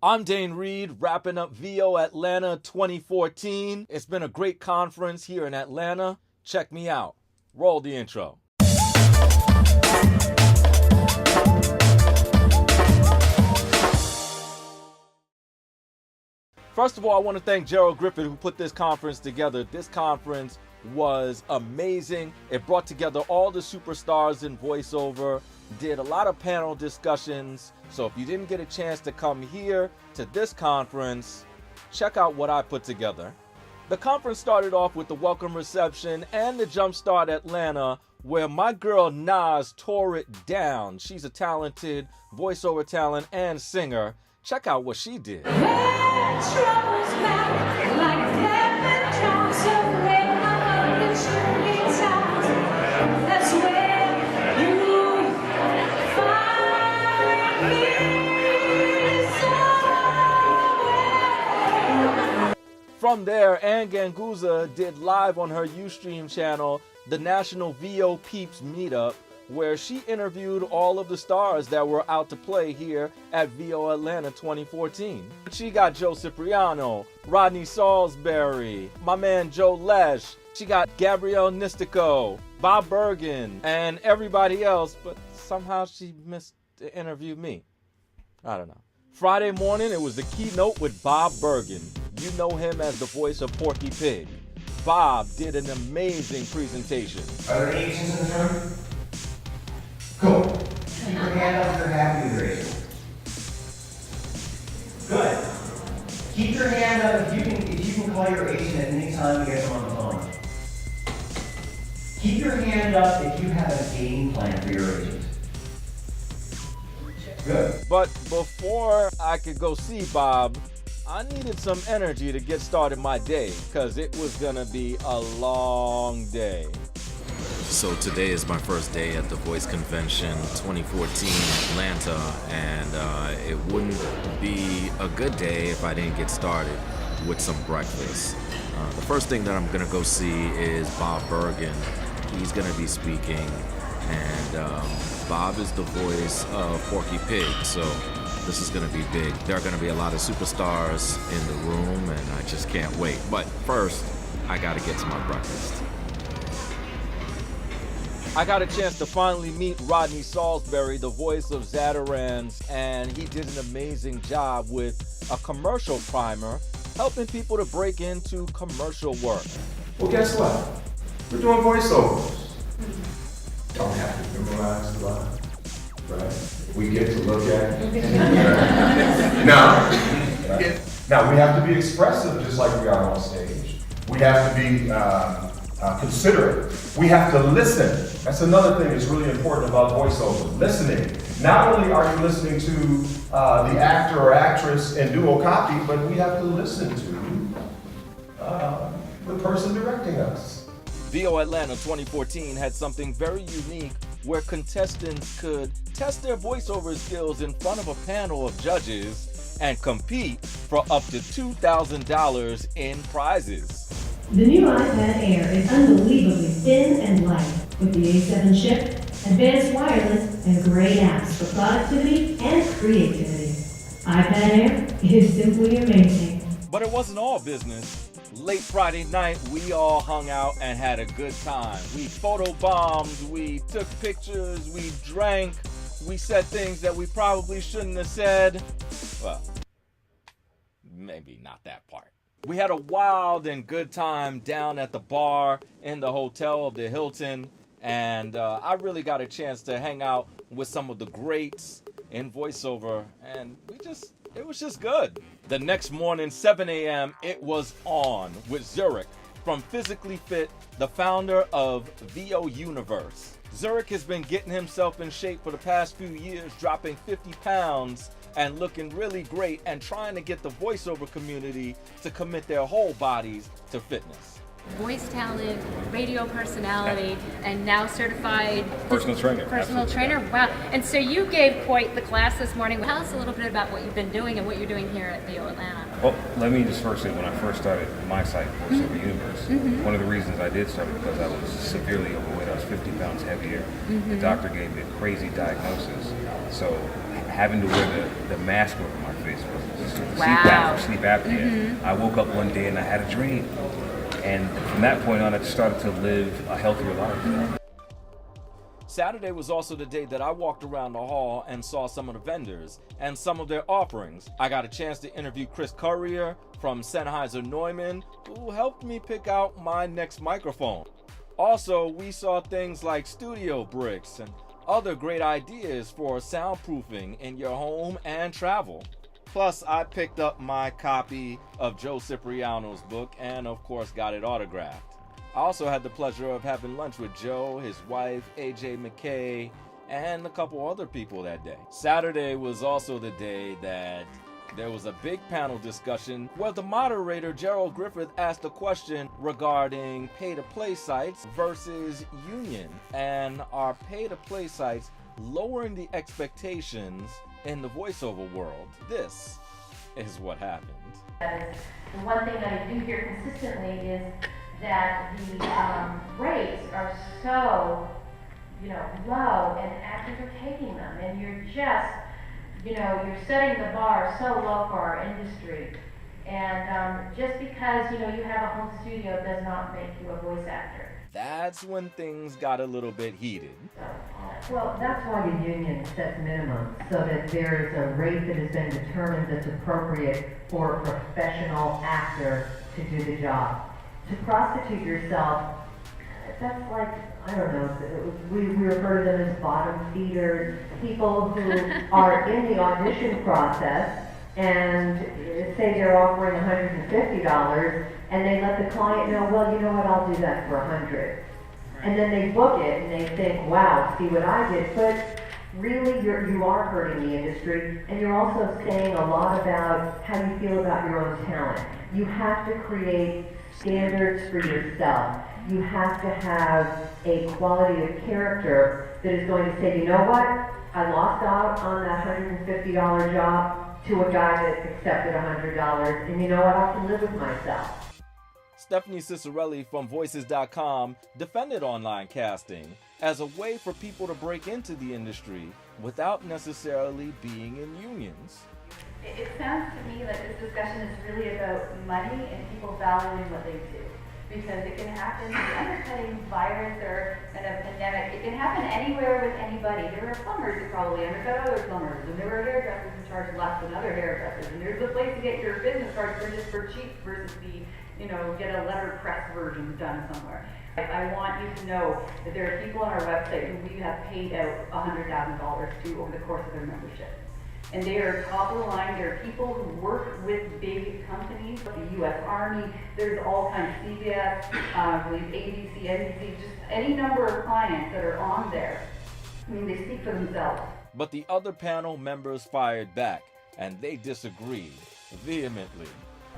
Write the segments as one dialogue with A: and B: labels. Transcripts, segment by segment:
A: I'm Dane Reid, wrapping up VO Atlanta 2014. It's been a great conference here in Atlanta. Check me out. Roll the intro. First of all, I want to thank Gerald Griffith who put this conference together. This conference was amazing. It brought together all the superstars in voiceover, did a lot of panel discussions. So if you didn't get a chance to come here to this conference, check out what I put together. The conference started off with the welcome reception and the Jumpstart Atlanta, where my girl Nas tore it down. She's a talented voiceover talent and singer. Check out what she did. From there, Ann Ganguza did live on her Ustream channel the National VO Peeps Meetup, where she interviewed all of the stars that were out to play here at VO Atlanta 2014. She got Joe Cipriano, Rodney Salisbury, my man Joe Lesh. She got Gabrielle Nistico, Bob Bergen, and everybody else, but somehow she missed to interview me. I don't know. Friday morning, it was the keynote with Bob Bergen. You know him as the voice of Porky Pig. Bob did an amazing presentation.
B: Are there any agents in the room? Cool. Keep your hand up if you're happy with your agent. Good. Keep your hand up if you can call your agent at any time you get them on the phone. Keep your hand up if you have a game plan for your agent. Good.
A: But before I could go see Bob, I needed some energy to get started my day, because it was gonna be a long day.
C: So today is my first day at the Voice Convention 2014 Atlanta, and it wouldn't be a good day if I didn't get started with some breakfast. The first thing that I'm gonna go see is Bob Bergen. He's gonna be speaking, and Bob is the voice of Porky Pig, so this is gonna be big. There are gonna be a lot of superstars in the room, and I just can't wait. But first, I gotta get to my breakfast.
A: I got a chance to finally meet Rodney Salisbury, the voice of Zatarans, and he did an amazing job with a commercial primer, helping people to break into commercial work.
D: Well, guess what? We're doing voiceovers. Don't have to memorize the line, right? We get to look at it. Now, we have to be expressive just like we are on stage. We have to be considerate. We have to listen. That's another thing that's really important about voiceover, listening. Not only are you listening to the actor or actress and duo copy, but we have to listen to the person directing us.
A: VO Atlanta 2014 had something very unique where contestants could test their voiceover skills in front of a panel of judges and compete for up to $2,000 in prizes.
E: The new iPad Air is unbelievably thin and light with the A7 chip, advanced wireless, and great apps for productivity and creativity. iPad Air is simply amazing.
A: But it wasn't all business. Late Friday night, we all hung out and had a good time. We photobombed, we took pictures, we drank, we said things that we probably shouldn't have said. Well, maybe not that part. We had a wild and good time down at the bar in the hotel of the Hilton, and I really got a chance to hang out with some of the greats in voiceover, and it was just good. The next morning, 7 a.m., it was on with Zurich from Physically Fit, the founder of VO Universe. Zurich has been getting himself in shape for the past few years, dropping 50 pounds and looking really great and trying to get the voiceover community to commit their whole bodies to fitness.
F: Voice talent, radio personality, and now certified
G: personal trainer.
F: Personal trainer, wow. And so you gave quite the class this morning. Tell us a little bit about what you've been doing and what you're doing here at VO Atlanta.
G: Well, let me just first say, when I first started my site, Voiceover Universe, one of the reasons I did start it because I was severely overweight. I was 50 pounds heavier. The doctor gave me a crazy diagnosis. So having to wear the mask over my face was
F: Wow.
G: sleep apnea. I woke up one day and I had a dream. And from that point on, I started to live a healthier life.
A: Saturday was also the day that I walked around the hall and saw some of the vendors and some of their offerings. I got a chance to interview Chris Courier from Sennheiser-Neumann, who helped me pick out my next microphone. Also, we saw things like studio bricks and other great ideas for soundproofing in your home and travel. Plus, I picked up my copy of Joe Cipriano's book and, of course, got it autographed. I also had the pleasure of having lunch with Joe, his wife, AJ McKay, and a couple other people that day. Saturday was also the day that there was a big panel discussion where the moderator, Gerald Griffith, asked a question regarding pay-to-play sites versus union, and are pay-to-play sites lowering the expectations in the voiceover world? This is what happened.
H: That is, the one thing that I do hear consistently is that the rates are so, low, and actors are taking them, and you're just, you're setting the bar so low for our industry. And just because, you have a home studio does not make you a voice actor.
A: That's when things got a little bit heated.
I: Well, that's why the union sets minimums, so that there is a rate that has been determined that's appropriate for a professional actor to do the job. To prostitute yourself, that's like, I don't know, we refer to them as bottom feeders, people who are in the audition process and say they're offering $150, and they let the client know, well, you know what, I'll do that for $100. And then they book it and they think, wow, see what I did. But really, you are hurting the industry, and you're also saying a lot about how you feel about your own talent. You have to create standards for yourself. You have to have a quality of character that is going to say, you know what, I lost out on that $150 job to a guy that accepted $100, and you know what, I can live with myself.
A: Stephanie Cicerelli from Voices.com defended online casting as a way for people to break into the industry without necessarily being in unions.
J: It sounds to me like this discussion is really about money and people valuing what they do. Because it can happen, the undercutting virus or kind of pandemic, it can happen anywhere with anybody. There are plumbers who probably undercut other plumbers, and there are hairdressers who charge less than other hairdressers, and there's a place to get your business cards printed for cheap versus the, get a letterpress version done somewhere. I want you to know that there are people on our website who we have paid out $100,000 to over the course of their membership. And they are top of the line. There are people who work with big companies, like the U.S. Army. There's all kinds of CBS, I believe ABC, NBC, just any number of clients that are on there. I mean, they speak for themselves.
A: But the other panel members fired back, and they disagreed vehemently.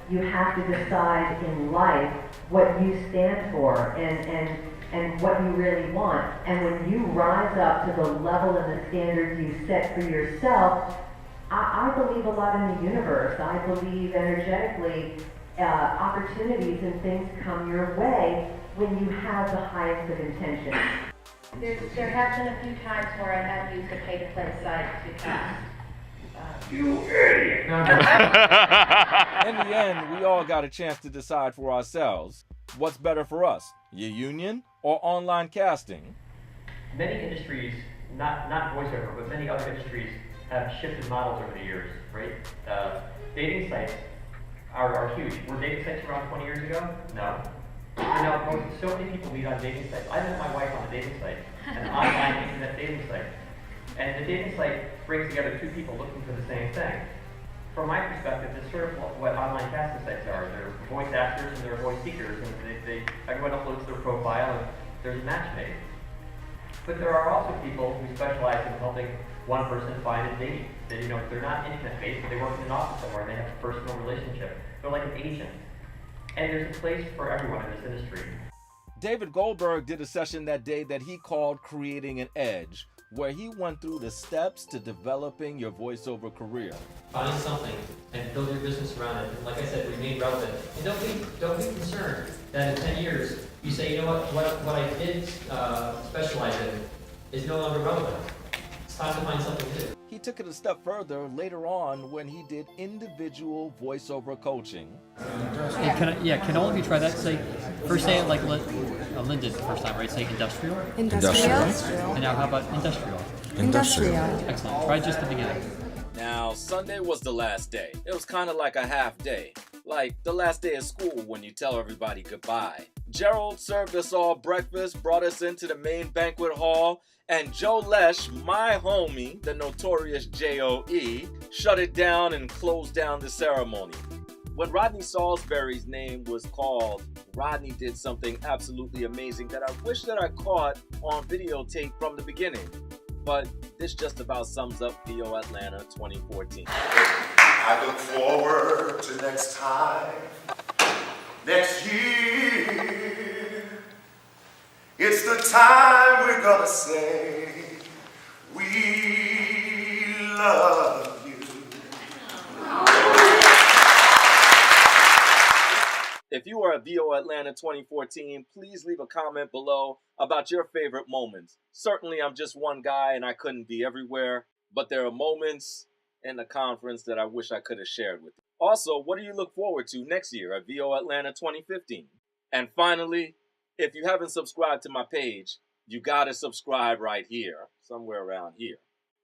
I: You have to decide in life what you stand for and what you really want. And when you rise up to the level and the standards you set for yourself, I believe a lot in the universe. I believe energetically opportunities and things come your way when you have the highest of intentions.
H: There have been a few times where I have used a pay-to-play site to cast.
D: You idiot!
A: In the end, we all got a chance to decide for ourselves what's better for us, your union or online casting.
B: Many industries, not voiceover, but many other industries have shifted models over the years, right? Dating sites are huge. Were dating sites around 20 years ago? No. Now, so many people meet on dating sites. I met my wife on a dating site, an online internet dating site. And the dating site brings together two people looking for the same thing. From my perspective, it's sort of what online casting sites are. They're voice actors and they're voice seekers, and everyone uploads their profile and there's a match made. But there are also people who specialize in helping one person find a date. They're not internet-based, but they work in an office somewhere and they have a personal relationship. They're like an agent. And there's a place for everyone in this industry.
A: David Goldberg did a session that day that he called Creating an Edge, where he went through the steps to developing your voiceover career.
K: Find something and build your business around it. And like I said, remain relevant. And don't be concerned that in 10 years you say, you know what I did specialize in is no longer relevant. It's time to find something new.
A: He took it a step further later on when he did individual voiceover coaching.
K: Can all of you try that? Say it like Linda the first time, right? Say industrial.
C: Industrial.
K: And now how about industrial?
C: Industrial.
K: Excellent. Try just the beginning.
A: Now, Sunday was the last day. It was kind of like a half day. Like the last day of school when you tell everybody goodbye. Gerald served us all breakfast, brought us into the main banquet hall, and Joe Lesh, my homie, the notorious J.O.E., shut it down and closed down the ceremony. When Rodney Salisbury's name was called, Rodney did something absolutely amazing that I wish that I caught on videotape from the beginning. But this just about sums up VO Atlanta 2014.
D: I look forward to next time, next year. It's the time we're gonna say we love you.
A: If you are at VO Atlanta 2014, please leave a comment below about your favorite moments. Certainly, I'm just one guy and I couldn't be everywhere, but there are moments in the conference that I wish I could have shared with you. Also, what do you look forward to next year at VO Atlanta 2015? And finally, if you haven't subscribed to my page, you gotta subscribe right here, somewhere around here.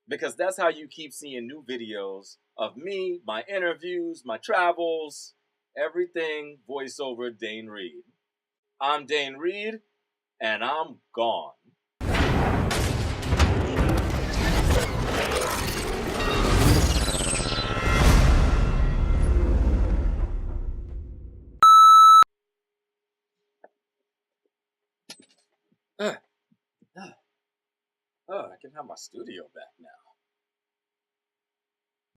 A: Because that's how you keep seeing new videos of me, my interviews, my travels, everything voiceover Dane Reid. I'm Dane Reid, and I'm gone. I can have my studio back now.